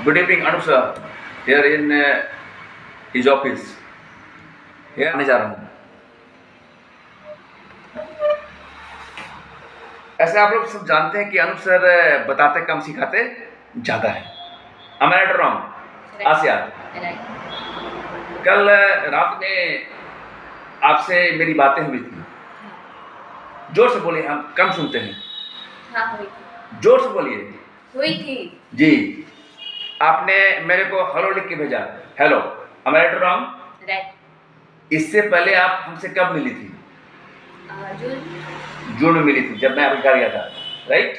Good evening, Anup sir. Here in his office. Here आने जा रहा हूँ. ऐसे आप लोग सब जानते हैं कि अनूप सर बताते कम सिखाते ज़्यादा है. Am I right or wrong? आसिया. कल रात में आपसे मेरी बातें हुई थी. जोर से बोलिए, हम कम सुनते हैं. हाँ, हुई थी. जोर से बोलिए. हुई थी. जी. आपने मेरे को हेलो लिख के भेजा. Hello. Am I right or wrong? Right. इससे पहले आप हमसे कब मिली थी? जून में मिली थी, जब मैं आपके घर गया था. राइट.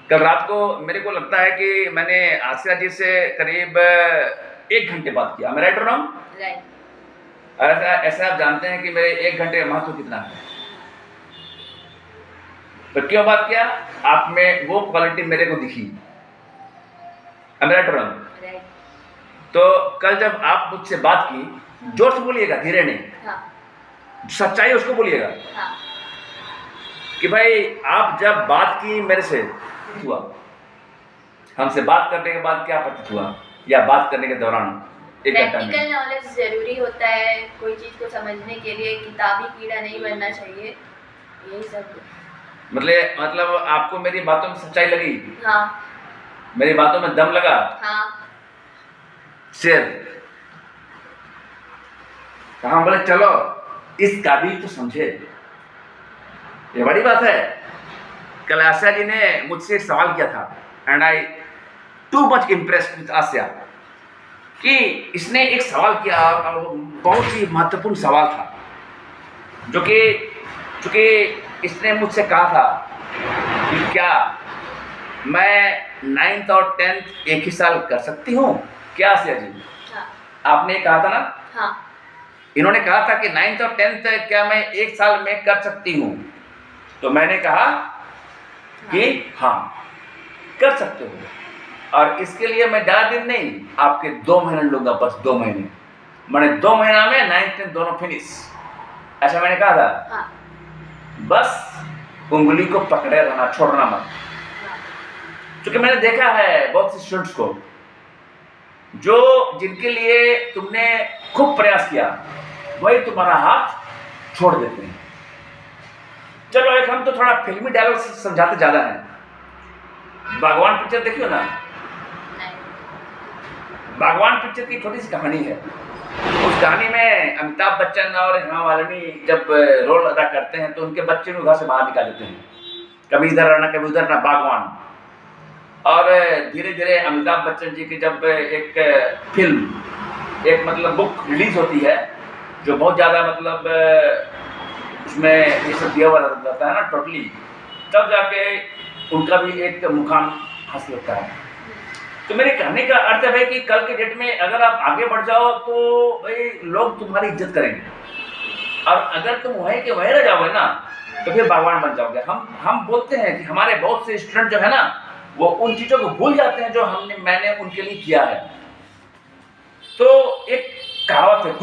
कल रात को मेरे को लगता है कि मैंने आसिया जी से करीब 1 घंटे बात किया. Am I right or wrong? Right. ऐसा आप जानते हैं कि मेरे 1 घंटे का महत्व कितना है. तो क्यों बात किया? आप में वो क्वालिटी मेरे को दिखी. Am I right or wrong? Right. तो कल जब आप मुझसे बात की, जोर से बोलिएगा, धीरे नहीं. हाँ. सच्चाई उसको बोलिएगा. हाँ. कि भाई आप जब बात की मेरे से हुआ, हमसे बात करने के बाद क्या प्रतीत हुआ, या बात करने के दौरान 1 घंटा में. प्रैक्टिकल नॉलेज जरूरी होता है कोई चीज को समझने के लिए. किताबी कीड़ा नहीं बनना चाहिए. यही सब. मतलब आपको मेरी बातों में सच्चाई लगी. हाँ. मेरी बातों में दम लगा. हाँ. शेर कहा, बोले चलो इस काबिल तो समझे. ये बड़ी बात है. कल आसिया जी ने मुझसे एक सवाल किया था, and I too much impressed with Asiya, कि इसने एक सवाल किया, बहुत ही महत्वपूर्ण सवाल था, जो कि चूंकि इसने मुझसे कहा था कि क्या मैं 9th और 10th एक ही साल कर सकती हूँ. क्या आसिया जी? हाँ. आपने कहा था ना. हाँ. इन्होंने कहा था कि 9th और 10th क्या मैं 1 साल में कर सकती हूँ. तो मैंने कहा कि हाँ कर सकते हो, और इसके लिए मैं ज़्यादा दिन नहीं, आपके 2 महीने लूँगा, बस 2 महीने. मैंने 2 महीना में 9th 10th दोनों फिनिश, ऐसा मैंने कहा था. हाँ. बस उंगली को पकड़े रहना, छोड़ना मत. क्योंकि मैंने देखा है बहुत से स्टूडेंट्स को, जो जिनके लिए तुमने खूब प्रयास किया, वही तुम्हारा हाथ छोड़ देते हैं. चलो एक हम तो थोड़ा फिल्मी डायलॉग समझाते ज़्यादा हैं. भगवान पिक्चर देखियो ना. भगवान पिक्चर की छोटी सी कहानी है. उस कहानी में अमिताभ बच्चन और हेमा मालिनी जब रोल अदा करते हैं, तो उनके बच्चे को घर से बाहर निकाल देते हैं. कभी इधर रहना, कभी उधर रहना, बागवान. और धीरे धीरे अमिताभ बच्चन जी की जब एक फिल्म, एक मतलब बुक रिलीज होती है, जो बहुत ज़्यादा मतलब उसमें ये सब दिया हुआ रहता है ना टोटली, तब जाके उनका भी एक मुकाम हासिल होता है. तो मेरे कहने का अर्थ है कि कल के डेट में अगर आप आगे बढ़ जाओ तो भाई लोग तुम्हारी इज्जत करेंगे, और अगर तुम वहीं के वहीं रह जाओगे ना, तो फिर भगवान बन जाओगे. हम बोलते हैं कि हमारे बहुत से स्टूडेंट जो है ना, वो उन चीज़ों को भूल जाते हैं जो मैंने उनके लिए किया है. तो एक कहावत है,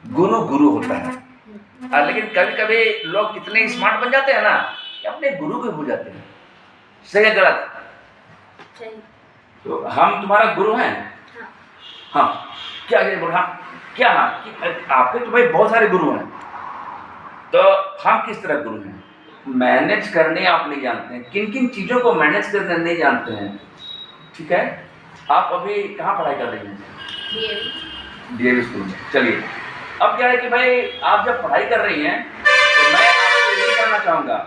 गुरु होता है. लेकिन कभी कभी लोग इतने स्मार्ट बन जाते हैं ना कि अपने गुरु को भूल जाते हैं. सही है गलत? सही. तो हम तुम्हारा गुरु हैं. हाँ. क्या बोल? हाँ क्या? हाँ, आपके तो भाई बहुत सारे गुरु हैं. तो हम किस तरह गुरु हैं? मैनेज करने आप नहीं जानते हैं, किन किन चीज़ों को मैनेज करने नहीं जानते हैं. ठीक है. आप अभी कहाँ पढ़ाई कर रही हैं? डीएवी स्कूल में. चलिए, अब क्या है कि भाई आप जब पढ़ाई कर रही हैं, तो मैं आपको ये करना चाहूँगा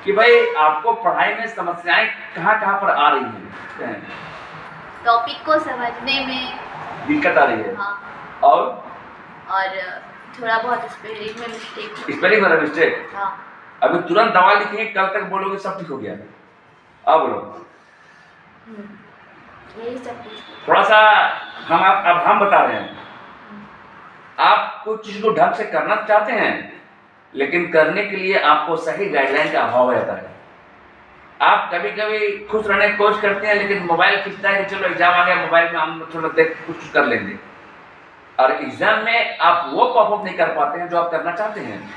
कि भाई आपको पढ़ाई में समस्याएं कहाँ पर आ रही हैं. टॉपिक को समझने में दिक्कत आ रही है. हाँ. और थोड़ा बहुत स्पेलिंग में मिस्टेक. स्पेलिंग वाला मिस्टेक. हाँ. अभी तुरंत दवा लिखेंगे, कल तक बोलोगे सब ठीक हो गया. अब बोलो. यही सब कुछ. थोड़ा सा हम बता रहे हैं. आप कुछ चीज़ को ढंग से करना चाहते हैं, लेकिन करने के लिए आपको सही गाइडलाइन का अभाव रहता है. आप कभी कभी खुश रहने की कोशिश करते हैं, लेकिन मोबाइल खींचता है कि चलो एग्जाम आ गया, मोबाइल में हम थोड़ा देख कुछ कर लेंगे, और एग्जाम में आप वो परफॉर्म नहीं कर पाते हैं जो आप करना चाहते हैं.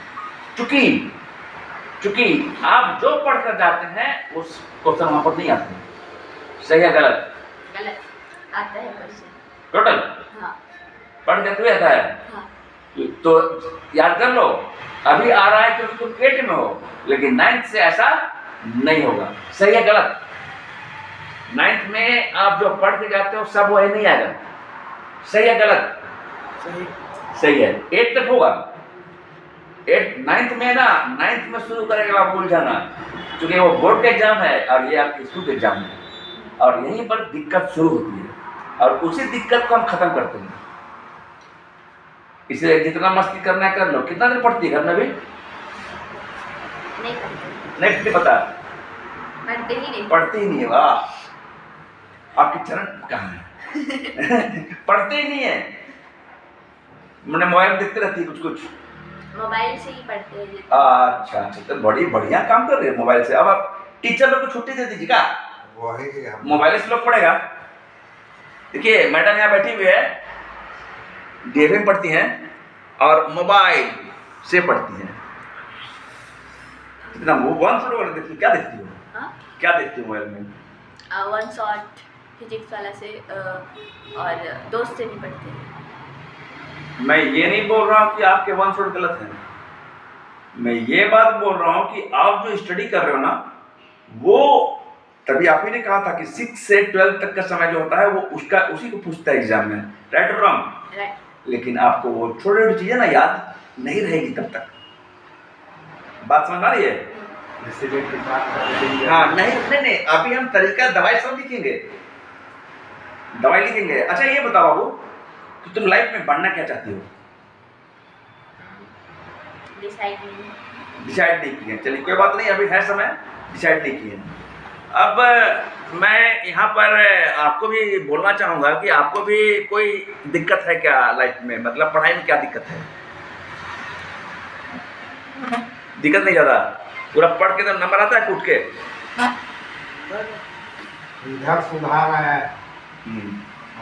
चूंकि आप जो पढ़ कर जाते हैं उस क्वेश्चन वहां पर नहीं आते. सही है गलत? गलत आता है क्वेश्चन टोटल हाँ पढ़ के तुम्हें आता है हाँ तो याद कर लो। अभी आ रहा है क्योंकि तुम 8 में हो, लेकिन 9th से ऐसा नहीं होगा। सही है गलत? 9th में आप जो पढ़ के जाते हो सब वही नहीं आएगा। सही है गलत? सही सही है। 8 तक होगा। 9th में ना, 9th में शुरू करेगा आप भूल जाना, क्योंकि वो बोर्ड का एग्जाम है और ये आपके स्कूल के एग्जाम है, और यहीं पर दिक्कत शुरू होती है और उसी दिक्कत को हम खत्म करते हैं। इसलिए जितना मस्ती करना है कर लो। कितना देर पढ़ती है घर में भी? नहीं पढ़ते नहीं पता, पढ़ते ही नहीं पढ़ती ही नहीं है। वाह, आपकी चरण कहाँ है? पढ़ते ही नहीं है, मैंने मोबाइल देखते रहती है कुछ कुछ। मोबाइल से ही पढ़ते हैं अच्छा अच्छा, तो बड़ी बढ़िया काम कर रही है मोबाइल से। अब आप टीचर लोग को छुट्टी दे दीजिए क्या? मोबाइल से लोग पढ़ेगा। देखिए मैडम यहाँ बैठी हुई है, डीएवी में पढ़ती हैं और मोबाइल से पढ़ती हैं। कितना वो वन शॉट वाला देखती, क्या देखती हो? हाँ क्या देखती हो मोबाइल में? वन शॉट फिजिक्स वाला से और दोस्त से भी पढ़ते हैं। मैं ये नहीं बोल रहा हूँ कि आपके वन शॉट गलत है, मैं ये बात बोल रहा हूँ कि आप जो स्टडी कर रहे हो ना, वो तभी आप ही ने कहा था कि 6 से 12 तक का समय जो होता है वो उसका उसी को पूछता है एग्जाम में, राइट और रॉन्ग? राइट। लेकिन आपको वो छोटी छोटी चीजें ना याद नहीं रहेगी तब तक। बात समझ आ रही है? हाँ नहीं, अभी हम तरीका दवाई सब लिखेंगे, दवाई लिखेंगे। अच्छा ये बताओ बाबू कि तुम लाइफ में बनना क्या चाहती हो? डिसाइड नहीं किए, चलिए कोई बात नहीं, अभी है समय, डिसाइड नहीं किए। अब मैं यहाँ पर आपको भी बोलना चाहूँगा कि आपको भी कोई दिक्कत है क्या लाइफ में? मतलब पढ़ाई में क्या दिक्कत है? दिक्कत नहीं ज़्यादा, पूरा पढ़ के तो नंबर आता है कूट के? इधर सुधार है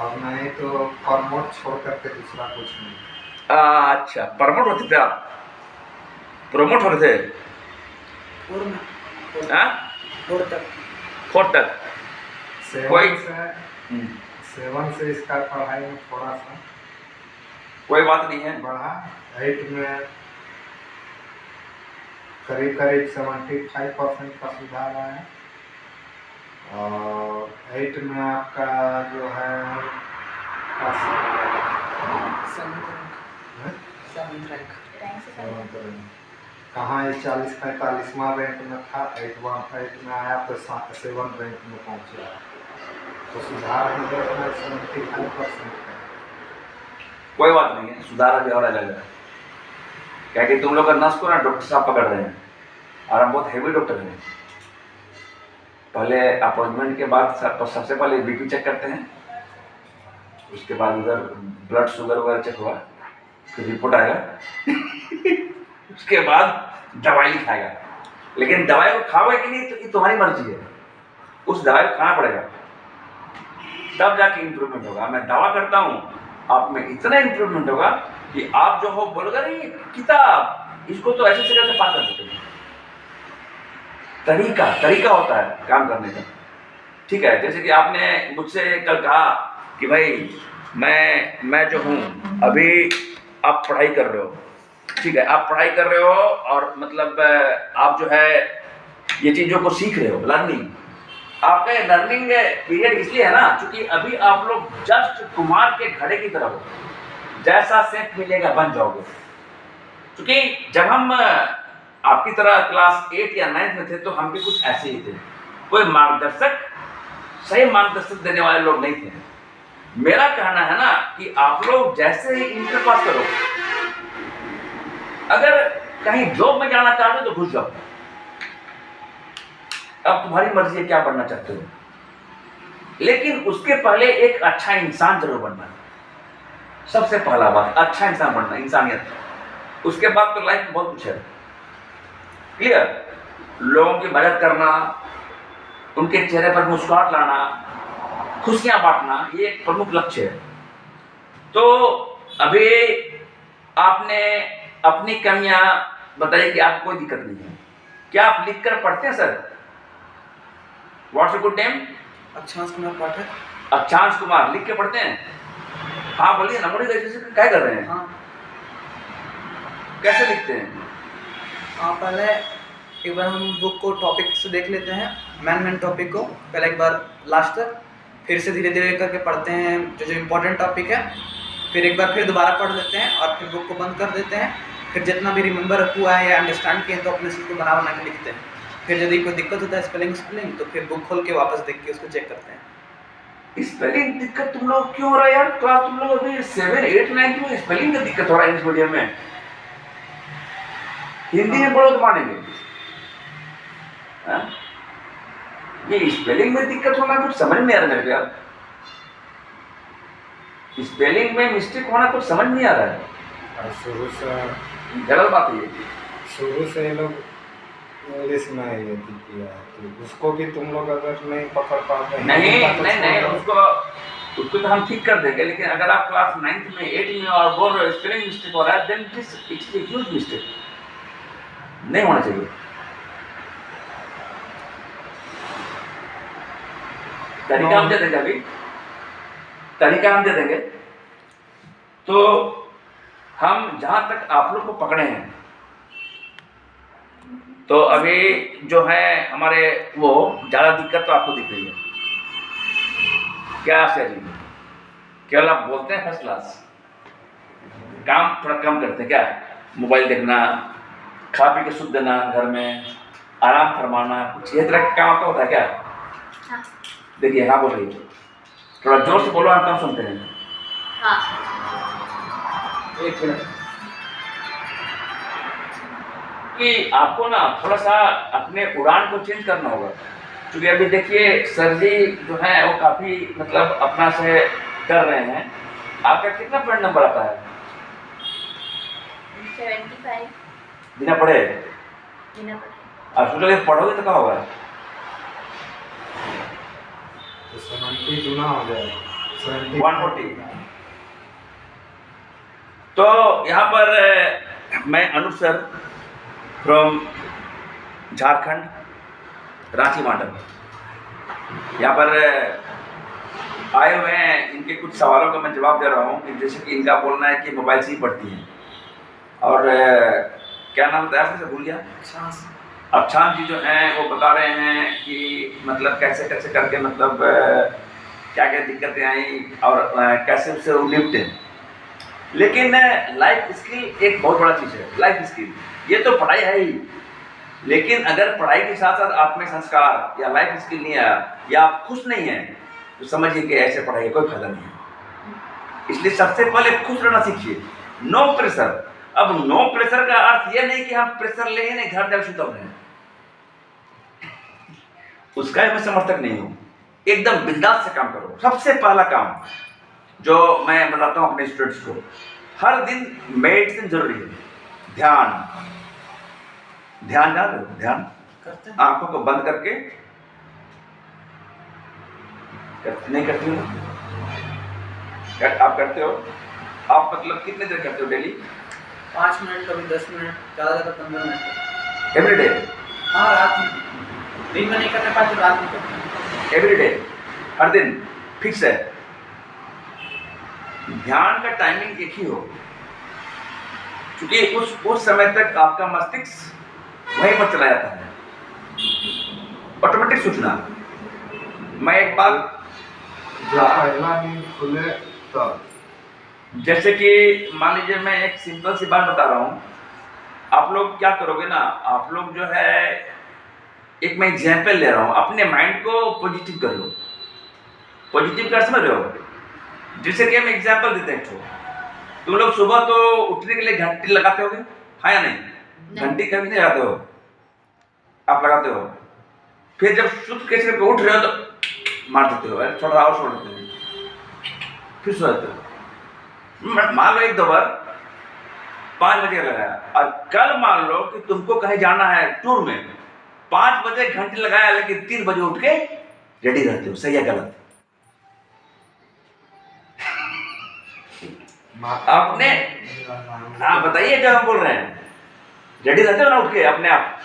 और नहीं तो प्रमोट छोड़ करके दूसरा कुछ नहीं। अच्छा, प्रमोट होते थे आप? प्रमोट हो रहे थे? हाँ, 4 तक। कोई 7 से इसका पढ़ाई में थोड़ा सा कोई बात नहीं है, बढ़ा। 8 में करीब 75% का सुधार आया और 8 में आपका जो है कहाँ ये 40-45वां रैंक में था, 8 में आया तो 7 रैंक में पहुँचा, तो सुधार 75% का। कोई बात नहीं है, सुधार अभी और आ जाएगा। क्या कि तुम लोग का नस को ना डॉक्टर साहब पकड़ रहे हैं और हम बहुत हेवी डॉक्टर हैं। पहले अपॉइंटमेंट के बाद सबसे पहले बीपी चेक करते हैं, उसके बाद उधर ब्लड शुगर वगैरह चेक हुआ, फिर रिपोर्ट आएगा उसके बाद दवाई लिखाएगा। लेकिन दवाई को खाओगे कि नहीं तो ये तुम्हारी मर्जी है, उस दवाई को खाना पड़ेगा, तब जाके इम्प्रूवमेंट होगा। मैं दावा करता हूँ आप में इतना इम्प्रूवमेंट होगा कि आप जो हो बोलोगे नहीं किताब इसको तो ऐसे से करके पार कर देते हैं। तरीका होता है काम करने का, ठीक है? जैसे कि आपने मुझसे कल कहा कि भाई मैं जो हूँ अभी, आप पढ़ाई कर रहे हो, ठीक है, आप पढ़ाई कर रहे हो और मतलब आप जो है ये चीज़ों को सीख रहे हो, लर्निंग। आपका ये लर्निंग पीरियड इसलिए है ना क्योंकि अभी आप लोग जस्ट कुम्हार के घड़े की तरह हो, जैसा सेट मिलेगा बन जाओगे। क्योंकि जब हम आपकी तरह क्लास 8 या 9 में थे तो हम भी कुछ ऐसे ही थे, कोई मार्गदर्शक, सही मार्गदर्शक देने वाले लोग नहीं थे। मेरा कहना है ना कि आप लोग जैसे ही इंटर पास करो, अगर कहीं जॉब में जाना चाहते हो तो घुस जाओ, अब तुम्हारी मर्जी है क्या बनना चाहते हो, लेकिन उसके पहले एक अच्छा इंसान जरूर बनना। सबसे पहला बात अच्छा इंसान बनना, इंसानियत। उसके बाद तो लाइफ में बहुत कुछ है, क्लियर? लोगों की मदद करना, उनके चेहरे पर मुस्कुराहट लाना, खुशियां बांटना, ये एक प्रमुख लक्ष्य है। तो अभी आपने अपनी कमियां बताई कि आपको कोई दिक्कत नहीं है। क्या आप लिखकर पढ़ते हैं sir? What's your good name? अच्छा कुमार पाठक। अक्षांश कुमार लिख के पढ़ते हैं? हाँ बोलिए ना, मोनेटाइजेशन क्या कर रहे हैं? हाँ कैसे लिखते हैं? पहले एक बार हम बुक को टॉपिक से देख लेते हैं, मेन टॉपिक को पहले एक बार लास्ट तक, फिर से धीरे धीरे करके पढ़ते हैं जो इम्पोर्टेंट टॉपिक है, फिर एक बार फिर दोबारा पढ़ लेते हैं और फिर बुक को बंद कर देते हैं। फिर जितना भी रिमेंबर हुआ है या अंडरस्टैंड किए तो अपने से उसको बना के लिखते हैं। फिर यदि कोई दिक्कत होता है स्पेलिंग तो फिर बुक खोल के वापस देख के उसको चेक करते हैं। स्पेलिंग दिक्कत तुम लोग क्यों हो रहा है यार? क्लास तुम लोग अभी 7, 8, 9 में स्पेलिंग का दिक्कत हो रहा है इंग्लिश मीडियम में। हिंदी में पढ़ो तो मानेंगे। ये स्पेलिंग में दिक्कत होना कुछ समझ नहीं आ रहा मेरे यार। स्पेलिंग में मिस्टेक होना कुछ समझ नहीं आ रहा है। शुरू से गलत बात है ये। शुरू से ये लोग इंग्लिश में ये किया है, तो उसको भी तुम लोग अगर नहीं पकड़ पाते हैं नहीं उसको तो हम ठीक कर देंगे, लेकिन अगर आप क्लास 9th में 8 में और बोल स्पेलिंग मिस्टेक हो रहा है, then it's a huge mistake, नहीं होना चाहिए। तरीका हम दे देंगे, अभी तरीका हम दे देंगे। तो हम जहां तक आप लोग को पकड़े हैं, तो अभी जो है हमारे वो ज़्यादा दिक्कत तो आपको दिख रही है क्या सर जी? केवल आप बोलते हैं फर्स्ट क्लास, काम थोड़ा कम करते हैं क्या? मोबाइल देखना, खा पी के सुध देना, घर में आराम फरमाना, कुछ ये तरह का काम आपका होता है क्या? हाँ। देखिए हाँ बोल रही है, थोड़ा जोर से बोलो, हम कम सुनते हैं। हाँ। एक मिनट कि आपको ना थोड़ा सा अपने उड़ान को चेंज करना होगा, क्योंकि अभी देखिए सर जी जो है वो काफ़ी मतलब अपना से कर रहे हैं। आपका कितना पॉइंट नंबर आता है? 75 बिना पढ़े? बिना पढ़े। आप सोचोगे पढ़ोगे तो क्या होगा? तो 70 गुना हो जाएगा, 140। तो यहाँ पर मैं Anoop sir from Jharkhand, Ranchi model, यहाँ पर आए हुए हैं। इनके कुछ सवालों का मैं जवाब दे रहा हूँ कि जैसे कि इनका बोलना है कि मोबाइल से ही पढ़ती हैं, और क्या नाम बताया आपने, भूल गया। अक्षांश जी जो हैं वो बता रहे हैं कि मतलब कैसे कैसे करके मतलब क्या क्या दिक्कतें आई और कैसे उससे वो निपटे। लेकिन लाइफ स्किल एक बहुत बड़ा चीज़ है। लाइफ स्किल ये तो पढ़ाई है ही, लेकिन अगर पढ़ाई के साथ साथ आप में संस्कार या लाइफ स्किल नहीं आया या आप खुश नहीं हैं, तो समझिए कि ऐसे पढ़ाई का कोई फायदा नहीं है। इसलिए सबसे पहले खुश रहना सीखिए, नो प्रेशर। अब नो प्रेशर का अर्थ ये नहीं कि हम प्रेशर ले ही नहीं, घर जाकर सुतम रहे, उसका मैं समर्थक नहीं हूँ। एकदम बिंदास से काम करो। सबसे पहला काम जो मैं बताता हूँ अपने स्टूडेंट्स को, हर दिन मेडिटेशन जरूरी है। ध्यान ध्यान जान रहे हो? ध्यान करते हैं। आंखों को बंद करके नहीं करती हो? आप करते हो? आप मतलब कितने देर करते हो डेली? 5 मिनट, कभी 10 मिनट, ज़्यादा 15 मिनट। Every day? हाँ, रात में, दिन में नहीं करने पाते, रात में करते हैं। एवरी डे, हर दिन फिक्स है? ध्यान का टाइमिंग एक ही हो, क्योंकि उस समय तक आपका मस्तिष्क वहीं पर चला जाता है, ऑटोमेटिक सूचना। मैं एक बात, जब पहला नींद खुले तब, जैसे कि मान लीजिए मैं एक सिंपल सी बात बता रहा हूँ, आप लोग क्या करोगे ना, आप लोग जो है एक मैं एग्जाम्पल ले रहा हूँ, अपने माइंड को पॉजिटिव कर लो। पॉजिटिव कर समझ रहे हो? जैसे कि हम एग्जाम्पल देते हैं, तुम लोग सुबह तो उठने के लिए घंटी लगाते होगे, हाँ या नहीं? घंटी कभी नहीं लगाते हो? आप लगाते हो। फिर जब सुध कैसे करके उठ रहे हो तो मार देते हो, थोड़ा और छोड़ देते हो, फिर सो जाते हो। मान लो एक दो बार 5 बजे लगाया, और कल मान लो कि तुमको कहीं जाना है टूर में, 5 बजे घंटी लगाया, लेकिन 3 बजे उठ के रेडी रहते हो। सही है गलत? आपने हाँ बताइए, जब हम बोल रहे हैं रेडी रहते हो ना उठ के अपने आप,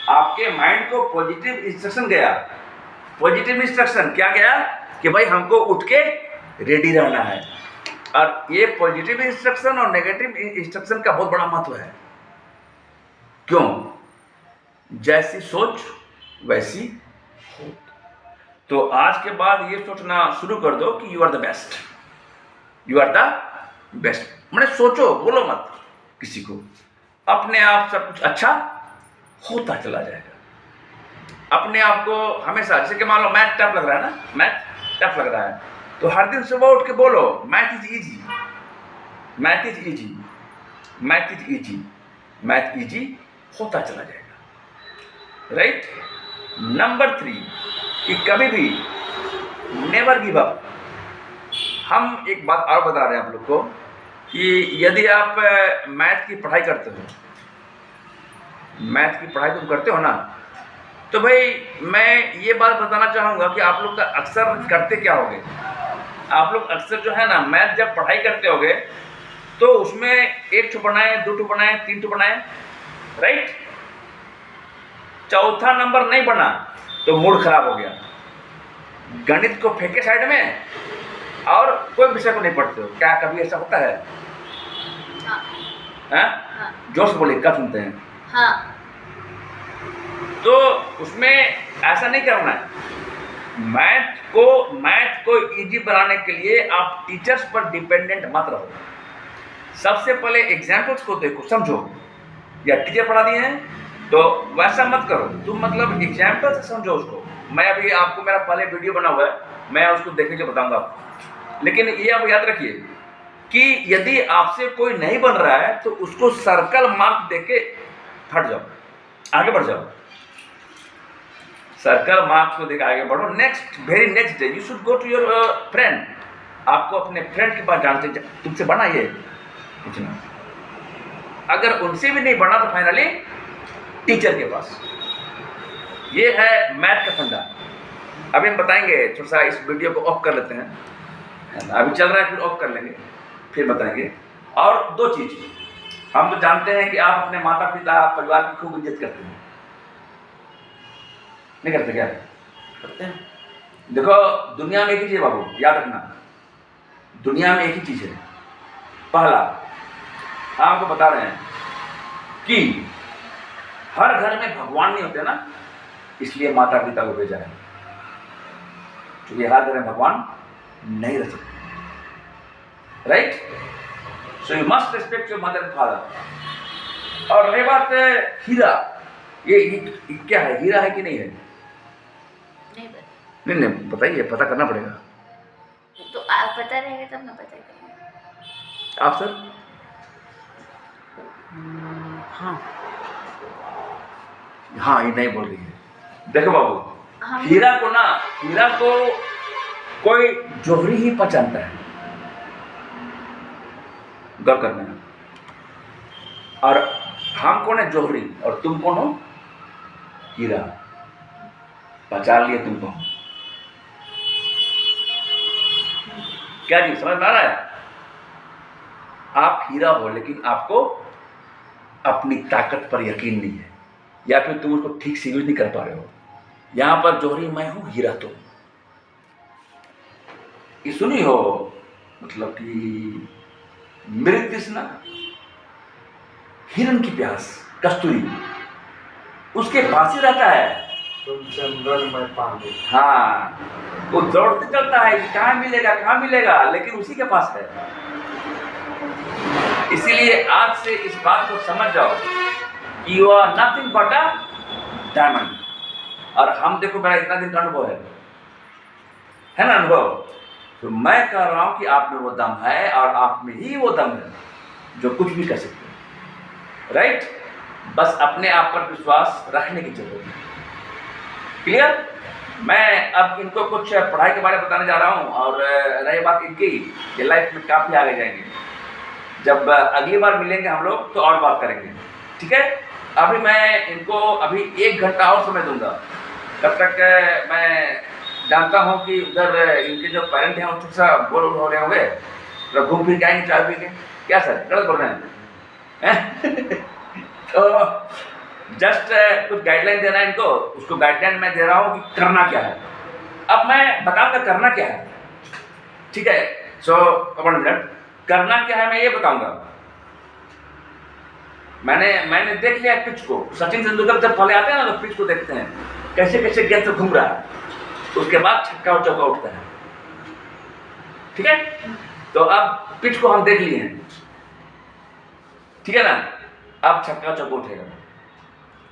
आपके माइंड को पॉजिटिव इंस्ट्रक्शन गया। पॉजिटिव इंस्ट्रक्शन क्या गया? कि भाई हमको उठ के रेडी रहना है। और ये पॉजिटिव इंस्ट्रक्शन और नेगेटिव इंस्ट्रक्शन का बहुत बड़ा महत्व है। क्यों? जैसी सोच वैसी हो। तो आज के बाद ये सोचना शुरू कर दो कि you are the best, you are the best. मैंने सोचो, बोलो मत किसी को, अपने आप सब कुछ अच्छा होता चला जाएगा। अपने आप को हमेशा, जैसे कि मान लो मैथ टफ लग रहा है ना, मैथ टफ लग रहा है, तो हर दिन सुबह उठ के बोलो math is easy, math is easy, math is easy, math easy होता चला जाएगा। राइट? नंबर 3 कि कभी भी नेवर गिव अप। हम एक बात और बता रहे हैं आप लोग को कि यदि आप मैथ की पढ़ाई करते हो, मैथ की पढ़ाई तुम करते हो ना, तो भाई मैं ये बात बताना चाहूँगा कि आप लोग का अक्सर करते क्या होगे, आप लोग अक्सर जो है ना मैथ जब पढ़ाई करते होगे तो उसमें 1 ठो बनाए, 2 ठो बनाए, 3 ठो बनाए, राइट? चौथा नंबर नहीं बना तो मूड खराब हो गया, गणित को फेंके साइड में और कोई विषय को नहीं पढ़ते हो। क्या कभी ऐसा होता है? हाँ। हाँ? जोश बोले, क्या सुनते हैं? हाँ। तो उसमें ऐसा नहीं करना है। मैथ को इजी बनाने के लिए आप टीचर्स पर डिपेंडेंट मत रहो। सबसे पहले एग्जाम्पल्स को देखो, समझो, या टीचर पढ़ा दिए हैं तो वैसा मत करो तुम, मतलब एग्जाम्पल से समझो उसको। मैं अभी आपको, मेरा पहले वीडियो बना हुआ है, मैं उसको देखने के बताऊंगा आपको। लेकिन ये आप याद रखिए कि यदि आपसे कोई नहीं बन रहा है तो उसको सर्कल मार्क देके हट जाओ, आगे बढ़ जाओ। सर्कल मार्क को देकर आगे बढ़ो। Next, very next day you should go to your friend. आपको अपने फ्रेंड के पास जानते, तुमसे बना ये कुछ ना, अगर उनसे भी नहीं बना तो फाइनली टीचर के पास। ये है मैथ का फंडा। अभी हम बताएंगे, थोड़ा सा इस वीडियो को ऑफ कर लेते हैं, अभी चल रहा है, फिर ऑफ कर लेंगे, फिर बताएंगे। और 2 चीज, हम तो जानते हैं कि आप अपने माता पिता परिवार की खूब इज्जत करते हैं, नहीं करते क्या? करते हैं। देखो दुनिया में एक ही चीज है बाबू, याद रखना, दुनिया में एक ही चीज है। पहला, आपको बता रहे हैं कि हर घर में भगवान नहीं होते ना, इसलिए माता पिता को भेजा है, क्योंकि हर घर में भगवान नहीं रह सकते। Right? So you must respect your mother and father. और रही बात हीरा, ये क्या है, हीरा है कि नहीं है? नहीं, बताइए, पता करना पड़ेगा। तो आप पता रहेगा तब मैं पता करेंगे। आप सर? हाँ, ये नहीं बोल रही है। देखो बाबू, हीरा को कोई जौहरी ही पहचानता है, गौर करना है। और हम कौन है? जौहरी। और तुम कौन हो? हीरा। पहचान लिए तुमको। क्या जी, समझ में आ रहा है? आप हीरा हो, लेकिन आपको अपनी ताकत पर यकीन नहीं है, या फिर तुम उसको ठीक से यूज नहीं कर पा रहे हो। यहां पर जौहरी मैं हूं, हीरा तुम। ये सुनी हो, मतलब कि मृत तृष्णा, हिरण की प्यास, कस्तूरी, उसके पास ही रहता है। तुम चंदन में पानी। हाँ, वो दौड़ते चलता है कि कहाँ मिलेगा, लेकिन उसी के पास है। इसीलिए आज से इस बात को समझ जाओ कि you are nothing but a diamond. और हम देखो, मेरा इतना दिन का अनुभव है ना अनुभव, तो मैं कह रहा हूं कि आप में वो दम है, और आप में ही वो दम है जो कुछ भी कर सकते हो। राइट? बस अपने आप पर विश्वास रखने की जरूरत है। क्लियर? मैं अब इनको कुछ पढ़ाई के बारे में बताने जा रहा हूं, और रही बात इनकी, ये लाइफ में काफ़ी आगे जाएंगे। जब अगली बार मिलेंगे हम लोग तो और बात करेंगे, ठीक है? अभी मैं इनको 1 घंटा और समय दूंगा, तब तक मैं जानता हूं कि उधर इनके जो पेरेंट हैं वो थोड़ा सा बोर हो रहे होंगे, तो घूम फिर के आएंगे, चाय पी के। क्या सर, गलत बोल रहे हैं? तो जस्ट कुछ गाइडलाइन देना है इनको, उसको गाइडलाइन मैं दे रहा हूँ कि करना क्या है। अब मैं बताऊंगा करना क्या है, ठीक है। सो 1 मिनट, करना क्या है मैं ये बताऊंगा। मैंने देख लिया पिच को। सचिन तेंदुलकर जब पहले आते हैं ना तो पिच को देखते हैं कैसे कैसे गेंद से घूम रहा है, उसके बाद छक्का और चौका उठता है, ठीक है। तो अब पिच को हम देख लिए हैं, ठीक है ना। अब छक्का चौका उठेगा।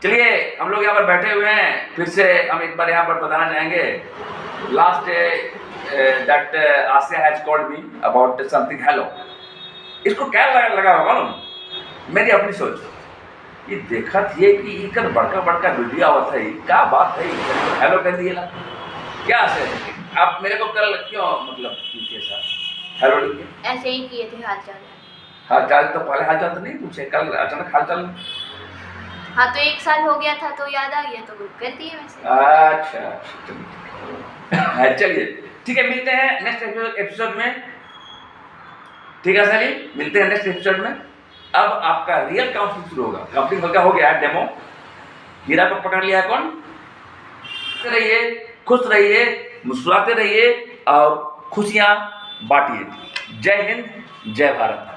चलिए हम लोग यहाँ पर बैठे हुए हैं, फिर से हम एक बार यहाँ पर बताना चाहेंगे। Last that Asiya has called me about something hello. इसको क्या लगा मालूम, मेरी अपनी सोच ये देखा थी कि इकर बड़का बड़का वीडियो आवत है, क्या बात है हेलो कर दिए ना, क्या है आप मेरे को कल क्यों मतलब हेलो लिख के ऐसे ही किए थे हालचाल। हालचाल तो पहले हालचाल तो नहीं पूछे, कल अचानक हालचाल। हाँ तो 1 साल हो गया था तो याद आ गया तो कर दिए वैसे। अच्छा चलिए ठीक है, मिलते हैं नेक्स्ट एपिसोड में, ठीक है सर जी, मिलते हैं नेक्स्ट एपिसोड में। अब आपका रियल काउंसलिंग शुरू होगा। काउंसलिंग हो गया है, डेमो हीरा को पकड़ लिया है कौन। रहिए, खुश रहिए, मुस्कुराते रहिए और खुशियां बांटिए। जय हिंद, जय भारत।